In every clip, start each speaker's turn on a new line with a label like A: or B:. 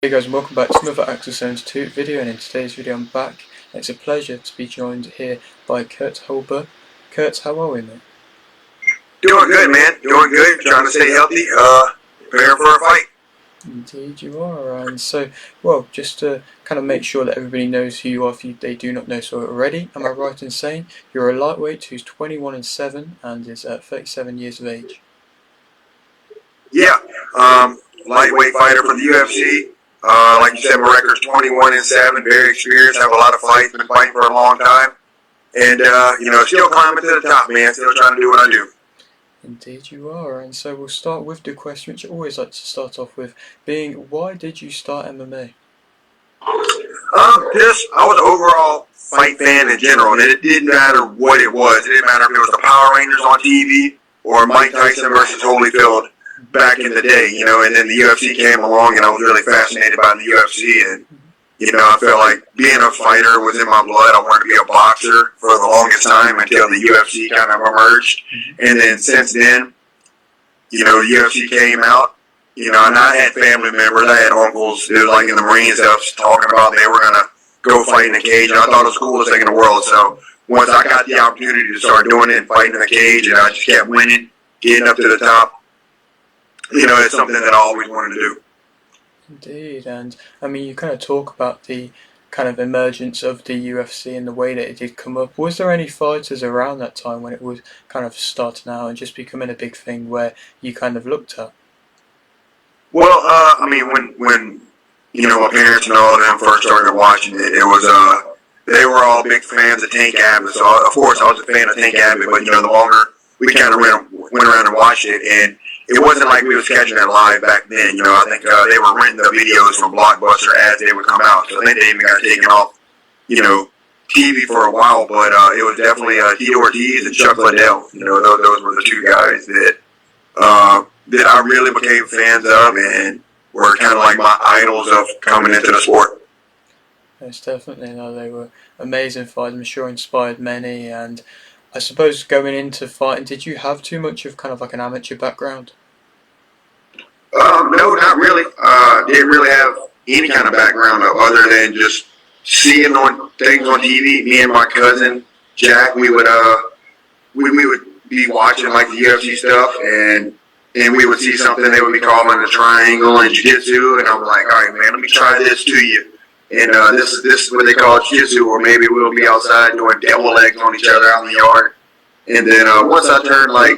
A: Hey guys, and welcome back to another Axel Zones 2 video, and in today's video I'm back. It's a pleasure to be joined here by Kurt Holobaugh. Kurt, how are we, mate?
B: Doing good, man. Doing good. Trying to stay healthy. Preparing for a fight.
A: Indeed you are, and so, well, just to kind of make sure that everybody knows who you are if they do not know so already, am I right in saying you're a lightweight who's 21-7 and is 37 years of age?
B: Yeah. Lightweight fighter for the UFC. Like you said, my record's 21-7. Very experienced. Have a lot of fights. Been fighting for a long time. And, still climbing to the top, man. Still trying to do what I do.
A: Indeed you are, and so we'll start with the question which I always like to start off with, being why did you start MMA?
B: I was an overall fight fan in general, and it didn't matter what it was. It didn't matter if it was the Power Rangers on TV or Mike Tyson versus Holyfield back in the day, and then the UFC came along, and I was really fascinated by the UFC, and, I felt like being a fighter was in my blood. I wanted to be a boxer for the longest time until the UFC kind of emerged, and then since then, the UFC came out, and I had family members, I had uncles, it was like in the Marines that was talking about they were going to go fight in a cage, and I thought it was the coolest thing in the world, so once I got the opportunity to start doing it and fighting in a cage, and I just kept winning, getting up to the top, it's something that I always wanted to do.
A: Indeed, and I mean, you kind of talk about the kind of emergence of the UFC and the way that it did come up. Was there any fighters around that time when it was kind of starting out and just becoming a big thing where you kind of looked at?
B: Well, when my parents and all of them first started watching it, it was they were all big fans of Tank Abbott. So of course I was a fan of Tank Abbott, but the longer we kind of went around and watched it, and it wasn't like we was catching it live back then. I think they were renting the videos from Blockbuster as they would come out. So I think they even got taken off, TV for a while. But it was definitely Tito Ortiz and Chuck Liddell. Those were the two guys that I really became fans of and were kind of like my idols of coming into the sport.
A: Yes, definitely. No, they were amazing fighters. I'm sure inspired many. And I suppose going into fighting, did you have too much of kind of like an amateur background?
B: No, not really. Didn't really have any kind of background other than just seeing on things on TV. Me and my cousin Jack, we would be watching like the UFC stuff, and we would see something they would be calling a triangle in jiu-jitsu, and I'm like, all right, man, let me try this to you. And this is what they call jiu-jitsu, or maybe we'll be outside doing devil legs on each other out in the yard. And then once I turned I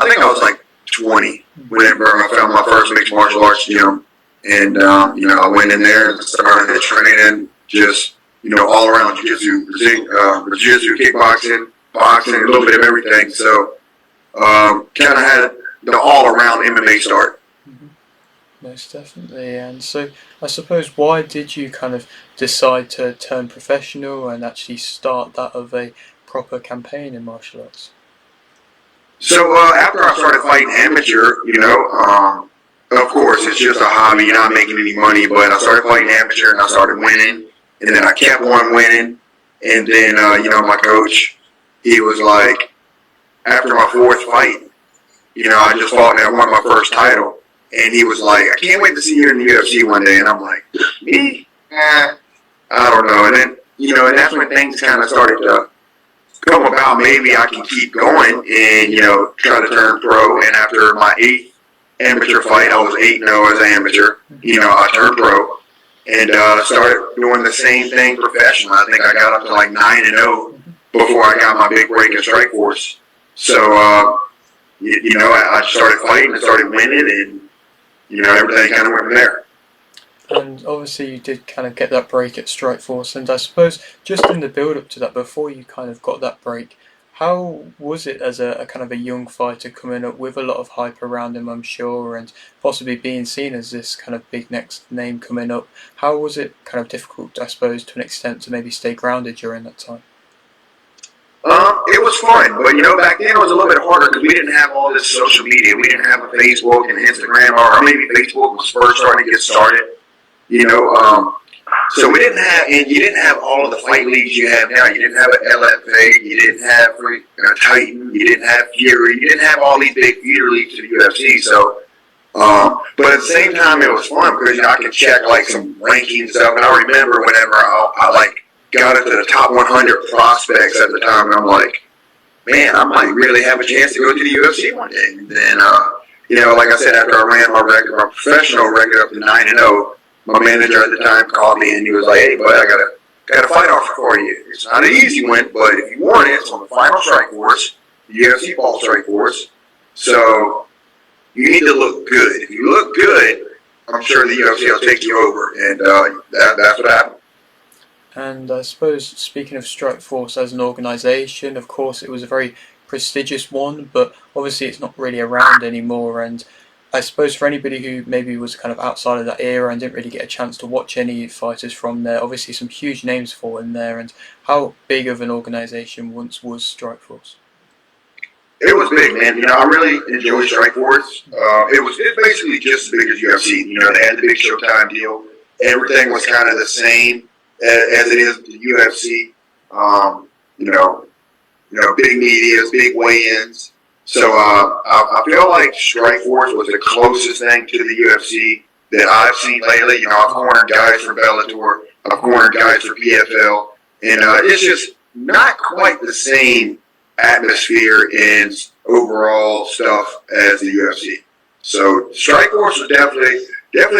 B: think I was like 20 whenever I found my first mixed martial arts gym. And, I went in there and started training just, all around jiu-jitsu, kickboxing, boxing, a little bit of everything. So kind of had the all-around MMA start.
A: Most definitely. And so I suppose why did you kind of decide to turn professional and actually start that of a proper campaign in martial arts?
B: So after I started fighting amateur, of course it's just a hobby, you're not making any money, but I started fighting amateur and I started winning, and then I kept on winning, and then my coach, he was like, after my fourth fight, I just fought and I won my first title, and he was like, I can't wait to see you in the UFC one day, and I'm like, me? I don't know, and then, and that's when things kind of started to come about. Maybe I can keep going and, try to turn pro. And after my 8th amateur fight, I was 8-0 as an amateur. I turned pro and started doing the same thing professionally. I think I got up to like 9-0 before I got my big break in Strikeforce. So, I started fighting and started winning, and, everything kind of went from there.
A: And obviously you did kind of get that break at Strikeforce, and I suppose just in the build-up to that, before you kind of got that break, how was it as a kind of a young fighter coming up with a lot of hype around him, I'm sure, and possibly being seen as this kind of big next name coming up? How was it kind of difficult, I suppose, to an extent, to maybe stay grounded during that time?
B: It was fun, but back then it was a little bit harder because we didn't have all this social media. We didn't have a Facebook and Instagram, or maybe Facebook was first starting to get started. So we didn't have, and you didn't have all of the fight leagues you have now. You didn't have an LFA, you didn't have Titan, you didn't have Fury, you didn't have all these big feeder leagues to the UFC. So But at the same time, it was fun because I could check like some rankings and stuff. And I remember whenever I like got into the top 100 prospects at the time, and I'm like, man, I might really have a chance to go to the UFC one day. And then, like I said, after I ran my professional record up to 9-0, my manager at the time called me and he was like, hey, bud, I got a fight offer for you. It's not an easy one, but if you want it, it's on the final Strikeforce, the UFC Ball Strikeforce. So you need to look good. If you look good, I'm sure the UFC will take you over. And that's what happened.
A: And I suppose, speaking of Strikeforce as an organisation, of course it was a very prestigious one, but obviously it's not really around anymore. And I suppose for anybody who maybe was kind of outside of that era and didn't really get a chance to watch any fighters from there, obviously some huge names fought in there. And how big of an organisation once was Strikeforce?
B: It was big, man. I really enjoyed Strikeforce. It's basically just as big as UFC. They had the big Showtime deal. Everything was kind of the same as it is the UFC. Big medias, big weigh-ins. So I feel like Strikeforce was the closest thing to the UFC that I've seen lately. I've cornered guys for Bellator, I've cornered guys for PFL, and it's just not quite the same atmosphere and overall stuff as the UFC. So Strikeforce was definitely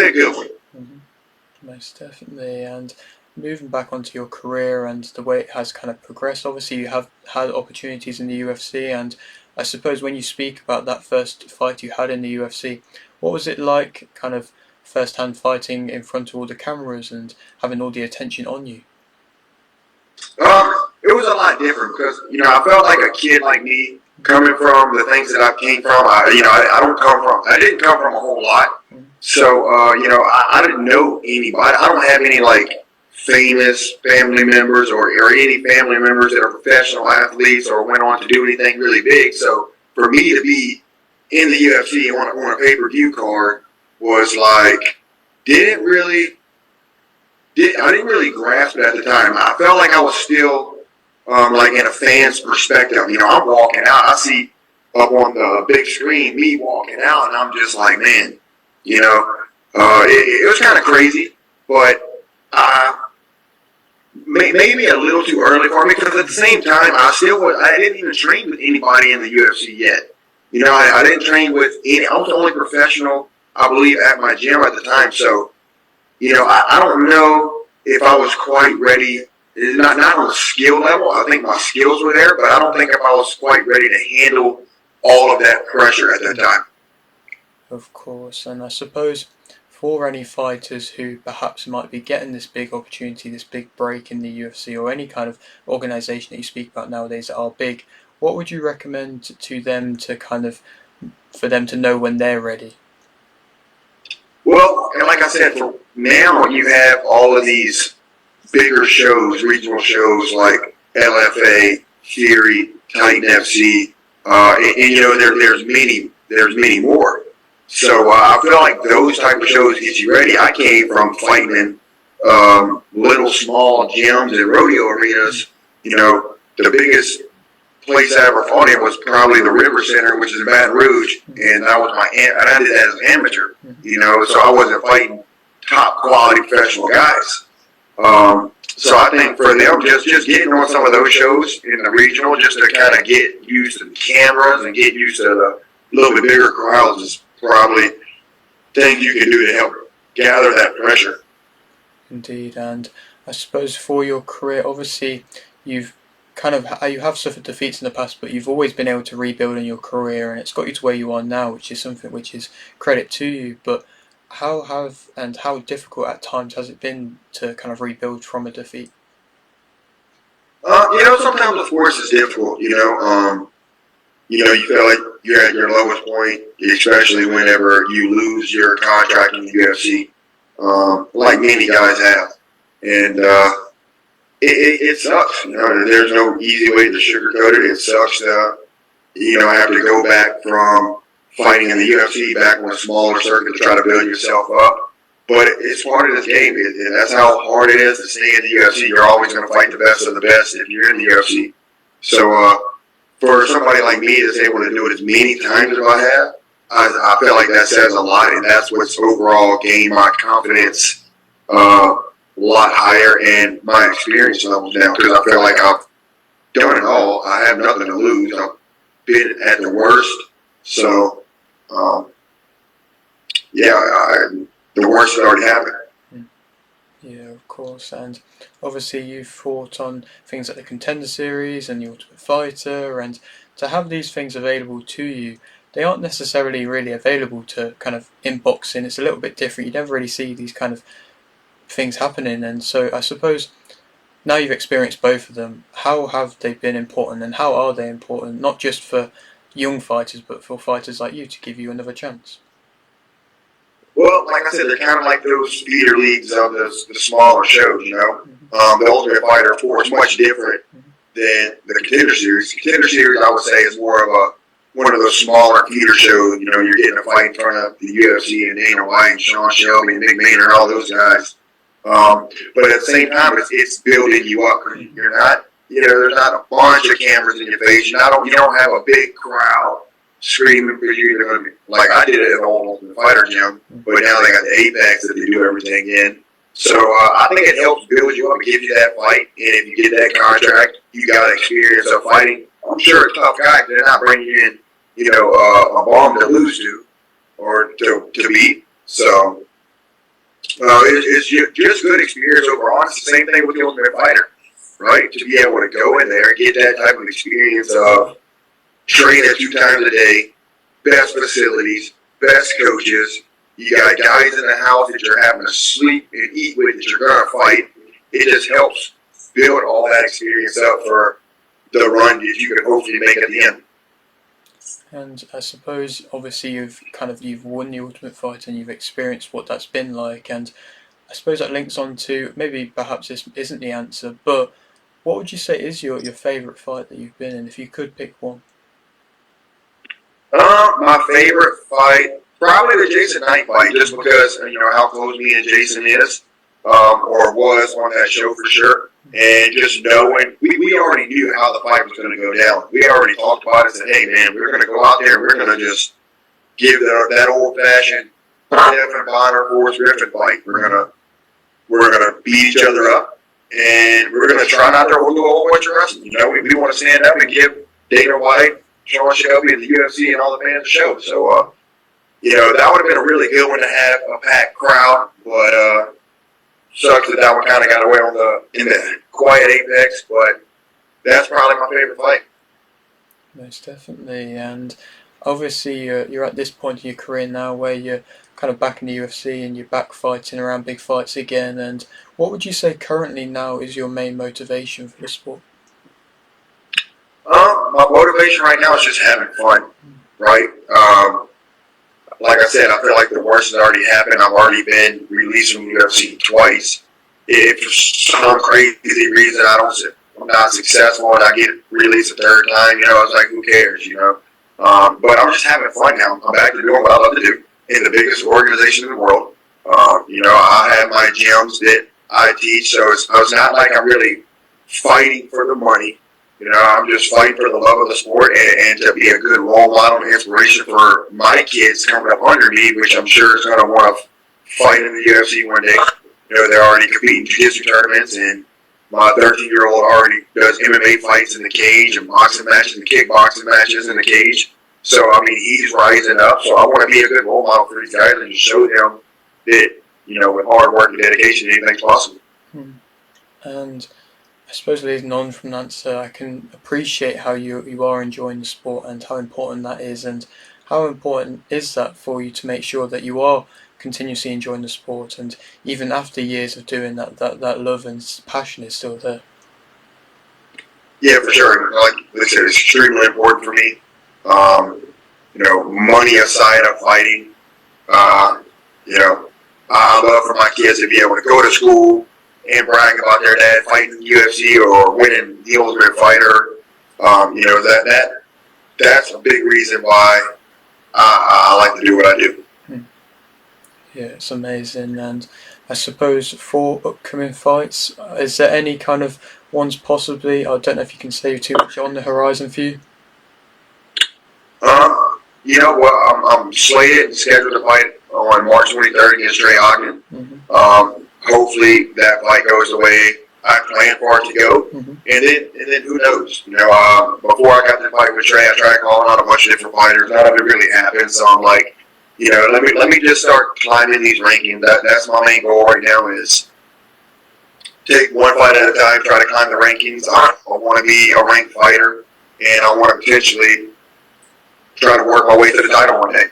B: a good one.
A: Mm-hmm. Most definitely. And moving back onto your career and the way it has kind of progressed, obviously you have had opportunities in the UFC, and I suppose when you speak about that first fight you had in the UFC, what was it like kind of first-hand fighting in front of all the cameras and having all the attention on you?
B: It was a lot different because, I felt like a kid like me coming from the things that I came from. I didn't come from a whole lot. So, I didn't know anybody. I don't have any like famous family members or any family members that are professional athletes or went on to do anything really big. So for me to be in the UFC on a pay-per-view card was like, I didn't really grasp it at the time. I felt like I was still like in a fan's perspective. I'm walking out, I see up on the big screen me walking out, and I'm just like, man, it was kind of crazy, but maybe a little too early for me because at the same time I didn't even train with anybody in the UFC yet. I didn't train with any. I was the only professional, I believe, at my gym at the time. So, I don't know if I was quite ready. Not on a skill level. I think my skills were there, but I don't think if I was quite ready to handle all of that pressure at that time.
A: Of course, and I suppose for any fighters who perhaps might be getting this big opportunity, this big break in the UFC or any kind of organisation that you speak about nowadays that are big, what would you recommend to them for them to know when they're ready?
B: Well, and like I said, for now you have all of these bigger shows, regional shows like LFA, Fury, Titan FC, and there's many more. So I feel like those type of shows get you ready. I came from fighting in little small gyms and rodeo arenas. The biggest place I ever fought in was probably the River Center, which is in Baton Rouge, and I did that as an amateur. So I wasn't fighting top quality professional guys. So I think for them, just getting on some of those shows in the regional, just to kind of get used to the cameras and get used to the little bit bigger crowds is probably things you can do to help gather that pressure.
A: Indeed, and I suppose for your career, obviously you have suffered defeats in the past, but you've always been able to rebuild in your career, and it's got you to where you are now, which is something which is credit to you. But how difficult at times has it been to kind of rebuild from a defeat?
B: Sometimes of course it's difficult. You feel like you're at your lowest point, especially whenever you lose your contract in the UFC, like many guys have, and it sucks. There's no easy way to sugarcoat it. It sucks to have to go back from fighting in the UFC back on a smaller circuit to try to build yourself up. But it's part of this game. That's how hard it is to stay in the UFC. You're always going to fight the best of the best if you're in the UFC. So for somebody like me that's able to do it as many times as I have, I feel like that says a lot, and that's what's overall gained my confidence a lot higher and my experience levels down, because I feel like I've done it all. I have nothing to lose. I've been at the worst. So, the worst had already happened.
A: Yeah, of course. And obviously you've fought on things like the Contender Series and the Ultimate Fighter, and to have these things available to you, they aren't necessarily really available to kind of in boxing. It's a little bit different. You never really see these kind of things happening, and so I suppose now you've experienced both of them, how have they been important and how are they important, not just for young fighters but for fighters like you to give you another chance?
B: Well, like I said, they're kind of like those feeder leagues of the smaller shows, you know. The Ultimate Fighter 4 is much different than the Contender Series. The Contender Series, I would say, is more of one of those smaller feeder shows. You know, you're getting a fight in front of the UFC and Dana White and Sean Shelby and Nick Maynard, all those guys. But at the same time, it's building you up. You're not, there's not a bunch of cameras in your face. You don't have a big crowd screaming for you. Like I did it at the old Ultimate Fighter gym, but now they got the Apex that they do everything in. So I think it helps build you up and give you that fight. And if you get that contract, you got experience of fighting. I'm sure it's tough guys. They're not bringing in, a bomb to lose to or to beat. So it's just good experience overall. It's the same thing with the Ultimate Fighter, right? To be able to go in there and get that type of experience of training 2 times a day, best facilities, best coaches. You got guys in the house that you're having to sleep and eat with that you're going to fight. It just helps build all that experience up for the run that you can hopefully make at the end.
A: And I suppose obviously you've won the Ultimate Fight and you've experienced what that's been like, and I suppose that links on to, maybe perhaps this isn't the answer, but what would you say is your favourite fight that you've been in, if you could pick one?
B: My favorite fight, probably the Jason Knight fight, just because how close me and Jason is, or was on that show for sure, and just knowing we already knew how the fight was going to go down. We already talked about it and said, hey man, we're going to go out there and we're going to just give that old fashioned Devin Bonner Forrest Griffin fight. We're gonna beat each other up, and we're gonna try not to do a whole bunch of wrestling. We want to stand up and give Dana White, Sean Shelby, and the UFC and all the fans a show. So, that would have been a really good one to have a packed crowd, but sucks that one kind of got away in the quiet Apex. But that's probably my favorite fight.
A: Most definitely, and obviously you're at this point in your career now where you're kind of back in the UFC and you're back fighting around big fights again. And what would you say currently now is your main motivation for the sport?
B: My motivation right now is just having fun, right? Like I said, I feel like the worst has already happened. I've already been released from UFC twice. If for some crazy reason I'm not successful and I get released a third time, it's like, who cares, But I'm just having fun now. I'm back to doing what I love to do in the biggest organization in the world. I have my gyms that I teach, so it's not like I'm really fighting for the money. I'm just fighting for the love of the sport and to be a good role model and inspiration for my kids coming up under me, which I'm sure is going to want to fight in the UFC one day. They're already competing jiu-jitsu tournaments, and my 13-year-old already does MMA fights in the cage and boxing matches and kickboxing matches in the cage. So, he's rising up. So I want to be a good role model for these guys and just show them that, with hard work and dedication, anything's possible.
A: And I suppose leading on from that, sir, I can appreciate how you are enjoying the sport and how important that is, and how important is that for you to make sure that you are continuously enjoying the sport, and even after years of doing that love and passion is still there.
B: Yeah, for sure. Like I said, it's extremely important for me. Money aside of fighting, I love for my kids to be able to go to school and brag about their dad fighting in the UFC or winning the Ultimate Fighter. That's a big reason why I like to do what I do.
A: Yeah, it's amazing. And I suppose for upcoming fights, is there any kind of ones possibly, I don't know if you can say too much, on the horizon for you?
B: I'm slated and scheduled to fight on March 23rd against Trey Ogden. Hopefully that fight goes the way I planned for it to go. And then who knows? Before I got to fight with Trey, I tried calling out a bunch of different fighters. None of it really happened. So I'm like, let me just start climbing these rankings. That's my main goal right now is take one fight at a time, try to climb the rankings. I want to be a ranked fighter, and I want to potentially try to work my way to the title one day.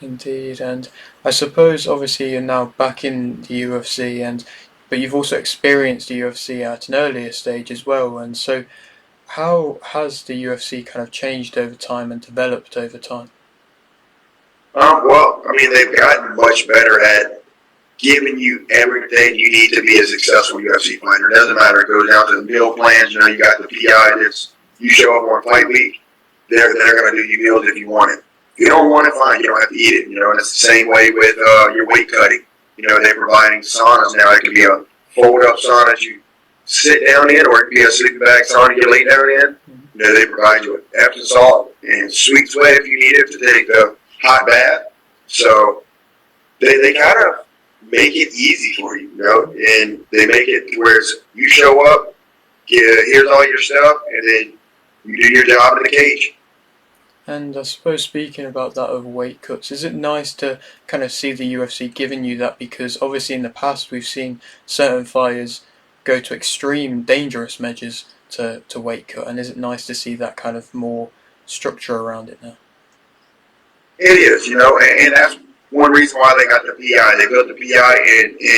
A: Indeed, and I suppose obviously you're now back in the UFC, but you've also experienced the UFC at an earlier stage as well. And so, how has the UFC kind of changed over time and developed over time?
B: Well, I mean, they've gotten much better at giving you everything you need to be a successful UFC fighter. It doesn't matter. It goes down to the meal plans. You got the PI. You show up on fight week, they're going to do you meals if you want it. If you don't want it, fine. You don't have to eat it. And it's the same way with your weight cutting. They're providing saunas now. It can be a fold-up sauna that you sit down in, or it can be a sleeping bag sauna you lay down in. They provide you with Epsom salt and sweet sweat if you need it to take the hot bath. So they kind of make it easy for you, and they make it to where you show up, here's all your stuff, and then you do your job in the cage.
A: And I suppose speaking about that of weight cuts, is it nice to kind of see the UFC giving you that? Because obviously in the past we've seen certain fighters go to extreme dangerous measures to weight cut, and is it nice to see that kind of more structure around it now?
B: It is, and that's one reason why they got the PI. They built the PI,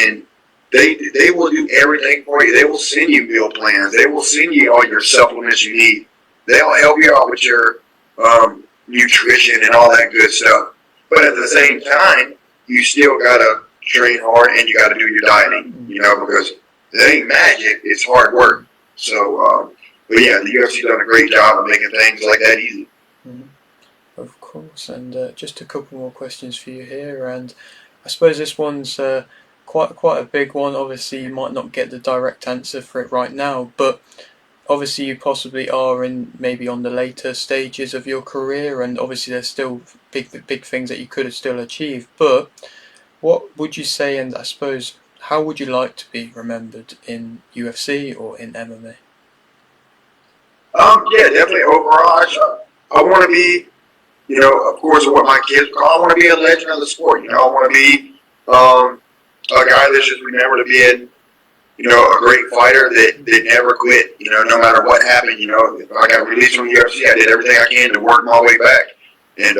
B: and they will do everything for you. They will send you meal plans. They will send you all your supplements you need. They'll help you out with your nutrition and all that good stuff. But at the same time, you still gotta train hard and you gotta do your dieting, because it ain't magic. It's hard work. So, but yeah, the UFC done a great job of making things like that easy.
A: Of course, and just a couple more questions for you here, and I suppose this one's quite a big one. Obviously, you might not get the direct answer for it right now, but obviously you possibly are maybe on the later stages of your career, and obviously there's still big things that you could have still achieved. But what would you say, and I suppose how would you like to be remembered in UFC or in MMA?
B: Yeah, definitely. Overall, I want to be, of course, what my kids call. I want to be a legend of the sport. I want to be a guy that's just remembered to being, a great fighter that never quit. No matter what happened. If I got released from the UFC, I did everything I can to work my way back. And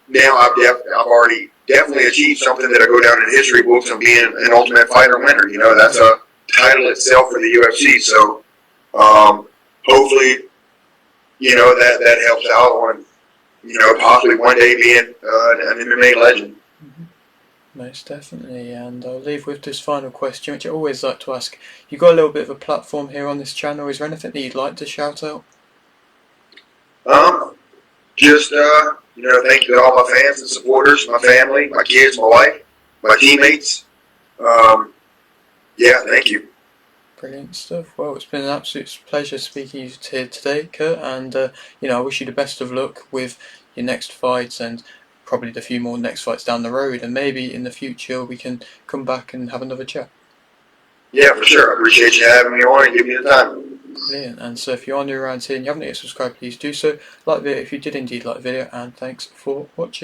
B: now I've already definitely achieved something that'll go down in history books of being an Ultimate Fighter winner. That's a title itself for the UFC. So hopefully, that helps out on, possibly one day being an MMA legend.
A: Most definitely, and I'll leave with this final question, which I always like to ask. You've got a little bit of a platform here on this channel. Is there anything that you'd like to shout out?
B: Just thank you to all my fans and supporters, my family, my kids, my wife, my teammates. Yeah, thank you.
A: Brilliant stuff. Well, it's been an absolute pleasure speaking to you here today, Kurt, and I wish you the best of luck with your next fights and probably the few more next fights down the road, and maybe in the future we can come back and have another chat.
B: Yeah, for sure. I appreciate you having me on and giving me the time.
A: Brilliant. And so if you're new around here and you haven't yet subscribed, please do so. Like the video if you did indeed like the video, and thanks for watching.